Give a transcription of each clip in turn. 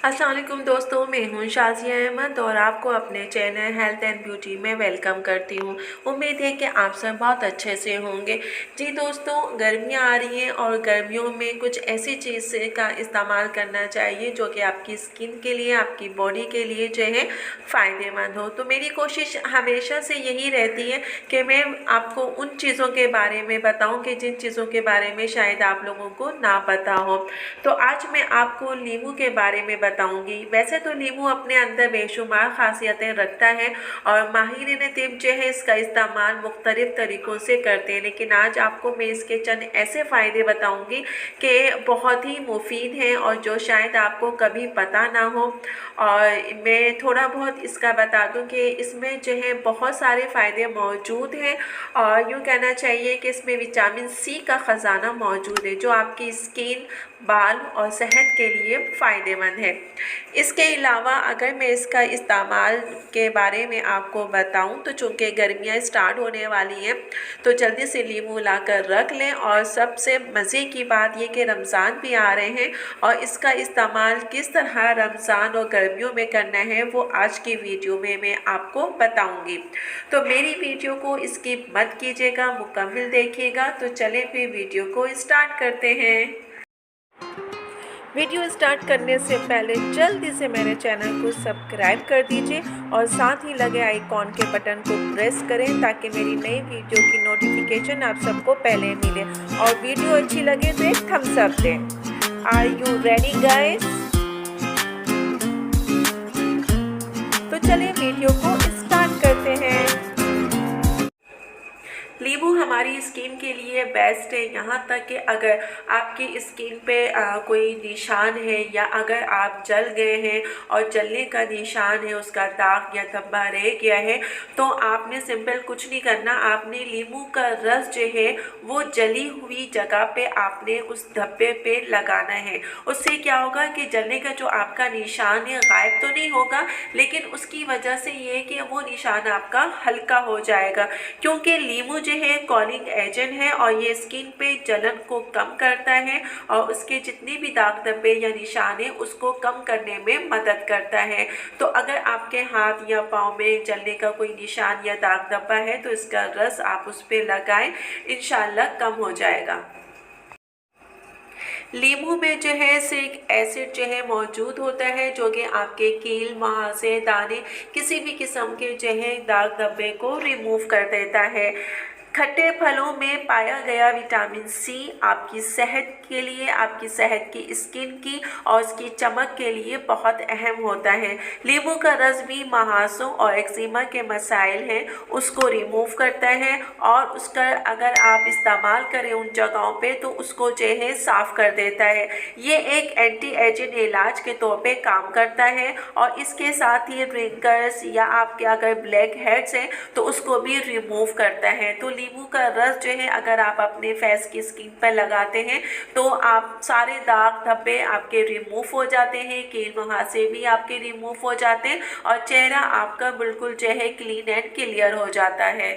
अस्सलाम वालेकुम दोस्तों, मैं हूं शाज़िया अहमद और आपको अपने चैनल हेल्थ एंड ब्यूटी में वेलकम करती हूं। उम्मीद है कि आप सब बहुत अच्छे से होंगे। जी दोस्तों, गर्मियां आ रही हैं और गर्मियों में कुछ ऐसी चीज़ का इस्तेमाल करना चाहिए जो कि आपकी स्किन के लिए, आपकी बॉडी के लिए जो है फ़ायदेमंद हो। तो मेरी कोशिश हमेशा से यही रहती है कि मैं आपको उन चीज़ों के बारे में बताऊँ कि जिन चीज़ों के बारे में शायद आप लोगों को ना पता हो। तो आज मैं आपको नींबू के बारे में बताऊंगी। वैसे तो नींबू अपने अंदर बेशुमार खासियतें रखता है और माहिरीन तिब जो है इसका इस्तेमाल मुख्तलिफ तरीक़ों से करते हैं, लेकिन आज आपको मैं इसके चंद ऐसे फ़ायदे बताऊंगी कि बहुत ही मुफीद हैं और जो शायद आपको कभी पता ना हो। और मैं थोड़ा बहुत इसका बता दूं कि इसमें जो है बहुत सारे फ़ायदे मौजूद हैं और यूँ कहना चाहिए कि इसमें विटामिन सी का ख़जाना मौजूद है जो आपकी स्किन, बाल और सेहत के लिए फ़ायदेमंद है। इसके अलावा अगर मैं इसका इस्तेमाल के बारे में आपको बताऊं तो चूँकि गर्मियाँ स्टार्ट होने वाली हैं तो जल्दी से नींबू ला कर रख लें। और सबसे मज़े की बात ये कि रमज़ान भी आ रहे हैं और इसका इस्तेमाल किस तरह रमज़ान और गर्मियों में करना है वो आज की वीडियो में मैं आपको बताऊंगी। तो मेरी वीडियो को स्किप मत कीजिएगा, मुकम्मल देखिएगा। तो चलें फिर वीडियो को स्टार्ट करते हैं। वीडियो स्टार्ट करने से पहले जल्दी से मेरे चैनल को सब्सक्राइब कर दीजिए और साथ ही लगे आइकॉन के बटन को प्रेस करें ताकि मेरी नई वीडियो की नोटिफिकेशन आप सबको पहले मिले। और वीडियो अच्छी लगे तो एक थम्स अप दें। Are you ready guys? तो चलिए वीडियो को स्टार्ट करते हैं। नींबू हमारी स्किन के लिए बेस्ट है, यहाँ तक कि अगर आपकी स्किन पे कोई निशान है या अगर आप जल गए हैं और जलने का निशान है, उसका दाग या धब्बा रह गया है, तो आपने सिंपल कुछ नहीं करना। आपने नींबू का रस जो है वो जली हुई जगह पे आपने उस धब्बे पे लगाना है। उससे क्या होगा कि जलने का जो आपका निशान है गायब तो नहीं होगा, लेकिन उसकी वजह से ये है कि वो निशान आपका हल्का हो जाएगा, क्योंकि नींबू जो है कॉलिंग एजेंट है और ये स्किन पे जलन को कम करता है और उसके जितने भी दाग धब्बे या निशान है उसको कम करने में मदद करता है। तो अगर आपके हाथ या पाँव में जलने का कोई निशान या दाग धब्बा है तो इसका रस आप उस पर लगाएं, इंशाल्लाह कम हो जाएगा। नींबू में जो है सिर्फ एसिड जो है मौजूद होता है जो कि आपके कील, मुहासे, दाने, किसी भी किस्म के जो है दाग धब्बे को रिमूव कर देता है। खट्टे फलों में पाया गया विटामिन सी आपकी सेहत के लिए, आपकी सेहत की स्किन की और उसकी चमक के लिए बहुत अहम होता है। नींबू का रस भी मुहासों और एक्जिमा के मसाइल हैं उसको रिमूव करता है और उसका अगर आप इस्तेमाल करें उन जगहों पे तो उसको जो है साफ़ कर देता है। ये एक एंटी एजिंग इलाज के तौर पे काम करता है और इसके साथ ही रिंकल्स या आपके अगर ब्लैक हेड्स हैं तो उसको भी रिमूव करता है। तो नींबू का रस जो है अगर आप अपने फेस की स्किन पर लगाते हैं तो आप सारे दाग धब्बे आपके रिमूव हो जाते हैं, कील मुहासे भी आपके रिमूव हो जाते हैं और चेहरा आपका बिल्कुल जो है क्लीन एंड क्लियर हो जाता है।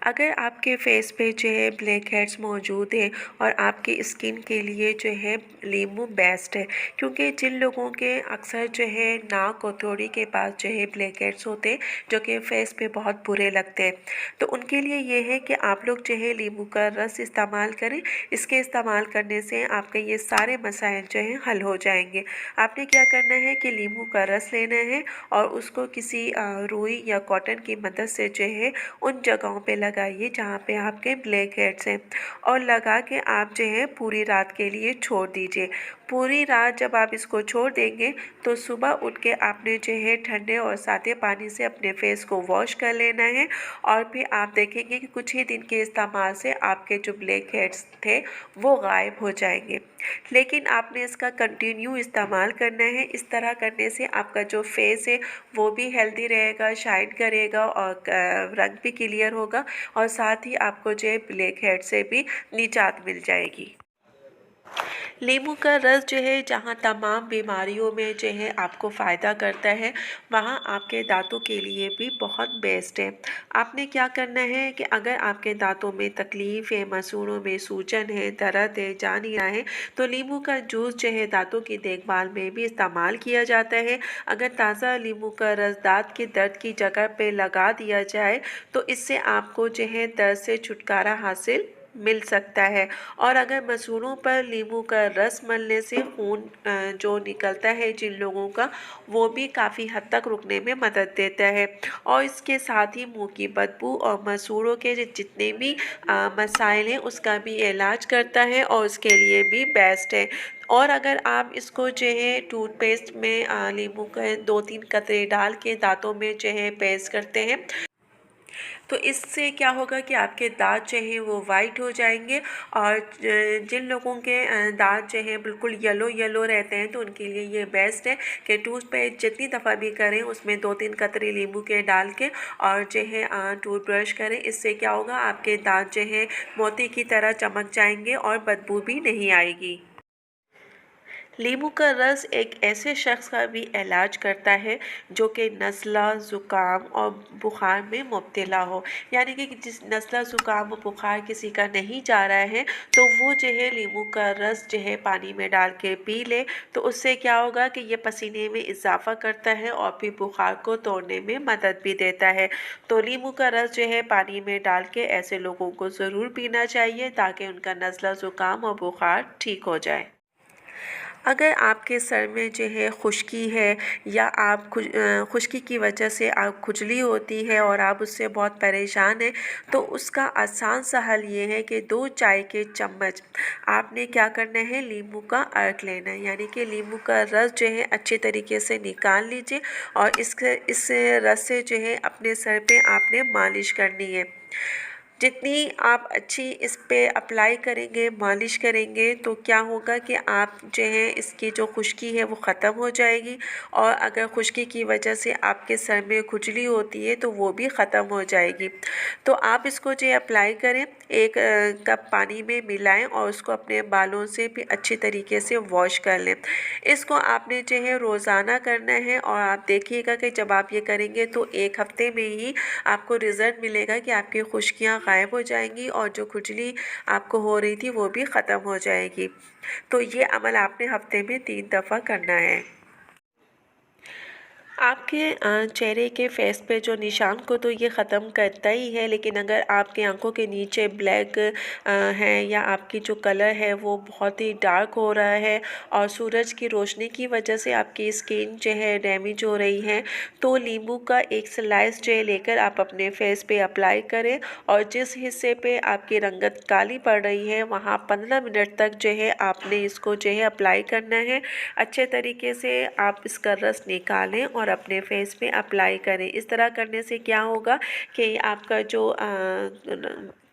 अगर आपके फेस पे जो है ब्लैक हेड्स मौजूद हैं और आपकी स्किन के लिए जो है नींबू बेस्ट है, क्योंकि जिन लोगों के अक्सर जो है नाक और थोड़ी के पास जो है ब्लैक हेड्स होते हैं जो कि फेस पे बहुत बुरे लगते हैं, तो उनके लिए ये है कि आप लोग जो है नींबू का रस इस्तेमाल करें। इसके इस्तेमाल करने से आपके ये सारे मसाइल जो हैं हल हो जाएंगे। आपने क्या करना है कि नींबू का रस लेना है और उसको किसी रुई या कॉटन की मदद से जो है उन जगहों पे लगाइए जहाँ पे आपके ब्लैक हेड्स हैं और लगा के आप जो है पूरी रात के लिए छोड़ दीजिए। पूरी रात जब आप इसको छोड़ देंगे तो सुबह उठ के आपने जो है ठंडे और सादे पानी से अपने फेस को वॉश कर लेना है और फिर आप देखेंगे कि कुछ ही दिन के इस्तेमाल से आपके जो ब्लैक हेड्स थे वो गायब हो जाएंगे। लेकिन आपने इसका कंटिन्यू इस्तेमाल करना है। इस तरह करने से आपका जो फेस है वो भी हेल्दी रहेगा, शाइन करेगा और रंग भी क्लियर होगा और साथ ही आपको जो है ब्लैक हेड से भी निजात मिल जाएगी। नींबू का रस जो है जहाँ तमाम बीमारियों में जो है आपको फ़ायदा करता है, वहाँ आपके दांतों के लिए भी बहुत बेस्ट है। आपने क्या करना है कि अगर आपके दांतों में तकलीफ़ है, मसूड़ों में सूजन है, दर्द है, जा नहीं रहा है, तो नींबू का जूस जो है दांतों की देखभाल में भी इस्तेमाल किया जाता है। अगर ताज़ा नींबू का रस दांत के दर्द की जगह पे लगा दिया जाए तो इससे आपको जो है दर्द से छुटकारा हासिल मिल सकता है। और अगर मसूड़ों पर नींबू का रस मलने से खून जो निकलता है जिन लोगों का, वो भी काफ़ी हद तक रुकने में मदद देता है। और इसके साथ ही मुंह की बदबू और मसूड़ों के जितने भी मसाइल हैं उसका भी इलाज करता है और उसके लिए भी बेस्ट है। और अगर आप इसको जो है टूथपेस्ट में नींबू के 2-3 कतरे डाल के दांतों में जो है पेस्ट करते हैं तो इससे क्या होगा कि आपके दाँत जो हैं वो वाइट हो जाएंगे। और जिन लोगों के दाँत जो हैं बिल्कुल येलो येलो रहते हैं तो उनके लिए ये बेस्ट है कि टूथपेस्ट जितनी दफ़ा भी करें उसमें 2-3 कतरे नींबू के डाल के और जो है टूथब्रश करें। इससे क्या होगा, आपके दाँत जो हैं मोती की तरह चमक जाएंगे और बदबू भी नहीं आएगी। नींबू का रस एक ऐसे शख्स का भी इलाज करता है जो कि नज़ला ज़ुकाम और बुखार में मुब्तला हो। यानी कि जिस नज़ला ज़ुकाम और बुखार किसी का नहीं जा रहा है तो वो जो है नींबू का रस जो है पानी में डाल के पी ले, तो उससे क्या होगा कि ये पसीने में इजाफ़ा करता है और फिर बुखार को तोड़ने में मदद भी देता है। तो नींबू का रस जो है पानी में डाल के ऐसे लोगों को ज़रूर पीना चाहिए ताकि उनका नज़ला ज़ुकाम और बुखार ठीक हो जाए। अगर आपके सर में जो है खुश्की है या आप खुश्की की वजह से आप खुजली होती है और आप उससे बहुत परेशान हैं, तो उसका आसान सा हल ये है कि 2 चाय के चम्मच आपने क्या करना है, नींबू का अर्क लेना है। यानी कि नींबू का रस जो है अच्छे तरीके से निकाल लीजिए और इस रस से जो है अपने सर पे आपने मालिश करनी है। जितनी आप अच्छी इस पे अप्लाई करेंगे, मालिश करेंगे, तो क्या होगा कि आप जो है इसकी जो खुश्की है वो ख़त्म हो जाएगी। और अगर खुश्की की वजह से आपके सर में खुजली होती है तो वो भी ख़त्म हो जाएगी। तो आप इसको जो है अप्लाई करें, 1 कप पानी में मिलाएं और उसको अपने बालों से भी अच्छी तरीके से वॉश कर लें। इसको आपने जो है रोज़ाना करना है और आप देखिएगा कि जब आप ये करेंगे तो 1 हफ़्ते में ही आपको रिज़ल्ट मिलेगा कि आपकी खुश्कियाँ गायब हो जाएंगी और जो खुजली आपको हो रही थी वो भी ख़त्म हो जाएगी। तो ये अमल आपने हफ़्ते में 3 दफ़ा करना है। आपके चेहरे के फेस पे जो निशान को तो ये ख़त्म करता ही है, लेकिन अगर आपके आंखों के नीचे ब्लैक है या आपकी जो कलर है वो बहुत ही डार्क हो रहा है और सूरज की रोशनी की वजह से आपकी स्किन जो है डैमेज हो रही है, तो नींबू का एक स्लाइस जो है लेकर आप अपने फेस पे अप्लाई करें और जिस हिस्से पे आपकी रंगत काली पड़ रही है वहाँ 15 मिनट तक जो है आपने इसको जो है अप्लाई करना है। अच्छे तरीके से आप इसका रस निकालें और अपने फेस पे अप्लाई करें। इस तरह करने से क्या होगा कि आपका जो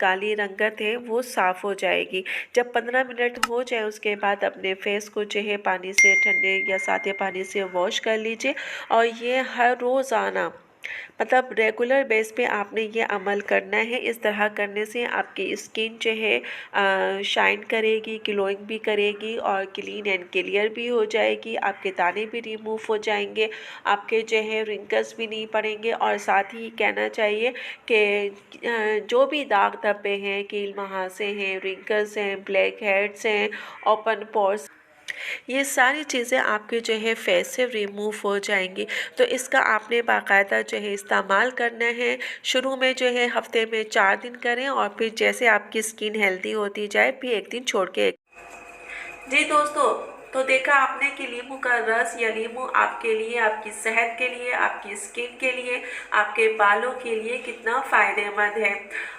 काली रंगत है वो साफ़ हो जाएगी। जब 15 मिनट हो जाए उसके बाद अपने फेस को जो है पानी से, ठंडे या सादे पानी से वॉश कर लीजिए और ये हर रोज़ाना मतलब रेगुलर बेस पे आपने ये अमल करना है। इस तरह करने से आपकी स्किन जो है शाइन करेगी, ग्लोइंग भी करेगी और क्लीन एंड क्लियर भी हो जाएगी। आपके दाने भी रिमूव हो जाएंगे, आपके जो है रिंकल्स भी नहीं पड़ेंगे। और साथ ही कहना चाहिए कि जो भी दाग धब्बे हैं, कील मुहासे हैं, रिंकल्स हैं, ब्लैक हेड्स हैं, ओपन पोर्स, ये सारी चीज़ें आपके जो है फेस से रिमूव हो जाएंगी। तो इसका आपने बाकायदा जो है इस्तेमाल करना है। शुरू में जो है हफ्ते में 4 दिन करें और फिर जैसे आपकी स्किन हेल्दी होती जाए फिर 1 दिन छोड़ के। जी दोस्तों, तो देखा आपने कि नींबू का रस या नींबू आपके लिए, आपकी सेहत के लिए, आपकी स्किन के लिए, आपके बालों के लिए कितना फ़ायदेमंद है।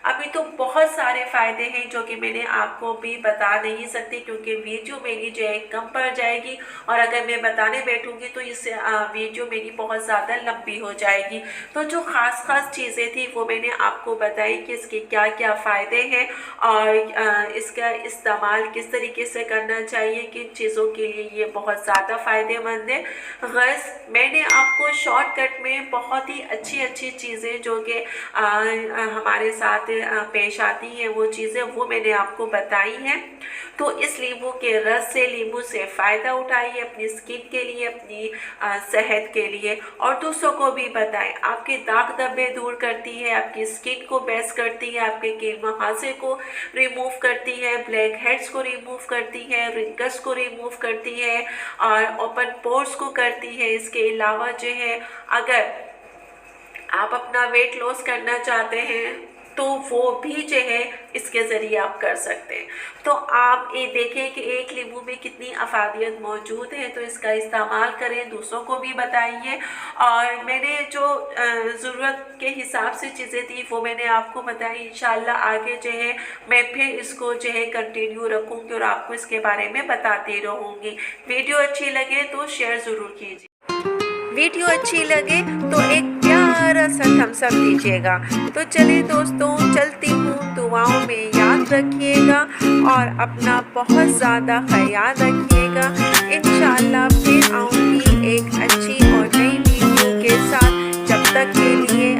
अभी तो बहुत सारे फ़ायदे हैं जो कि मैंने आपको भी बता नहीं सकती क्योंकि वीडियो मेरी जो है कम पड़ जाएगी और अगर मैं बताने बैठूँगी तो इससे वीडियो मेरी बहुत ज़्यादा लंबी हो जाएगी। तो जो ख़ास चीज़ें थी वो मैंने आपको बताई कि इसके क्या क्या फ़ायदे हैं और इसका इस्तेमाल किस तरीके से करना चाहिए, किन चीज़ों के लिए ये बहुत ज़्यादा फ़ायदेमंद है। बस मैंने आपको शॉर्टकट में बहुत ही अच्छी अच्छी चीज़ें जो कि हमारे साथ पेश आती हैं, वो चीज़ें वो मैंने आपको बताई हैं। तो इस नींबू के रस से, नींबू से फ़ायदा उठाइए अपनी स्किन के लिए, अपनी सेहत के लिए, और दूसरों को भी बताएं। आपके दाग धब्बे दूर करती है, आपकी स्किन को बेस्ट करती है, आपके कील मुहासे को रिमूव करती है, ब्लैक हेड्स को रिमूव करती है, रिंकल्स को रिमूव करती है और ओपन पोर्स को करती है। इसके अलावा जो है, अगर आप अपना वेट लॉस करना चाहते हैं तो वो भी जो है इसके ज़रिए आप कर सकते हैं। तो आप ये देखें कि एक नींबू में कितनी अफादियत मौजूद है, तो इसका इस्तेमाल करें, दूसरों को भी बताइए। और मैंने जो ज़रूरत के हिसाब से चीज़ें थी वो मैंने आपको बताई। इंशाल्लाह आगे जो है मैं फिर इसको जो है कंटिन्यू रखूँगी और आपको इसके बारे में बताती रहूँगी। वीडियो अच्छी लगे तो शेयर ज़रूर कीजिए। वीडियो अच्छी लगे तो एक प्यारा सा थम्स अप दीजिएगा। तो चलिए दोस्तों, चलती हूँ, दुआओं में याद रखिएगा और अपना बहुत ज़्यादा ख्याल रखिएगा। इंशाल्लाह फिर आऊँगी एक अच्छी और नई वीडियो के साथ। जब तक के लिए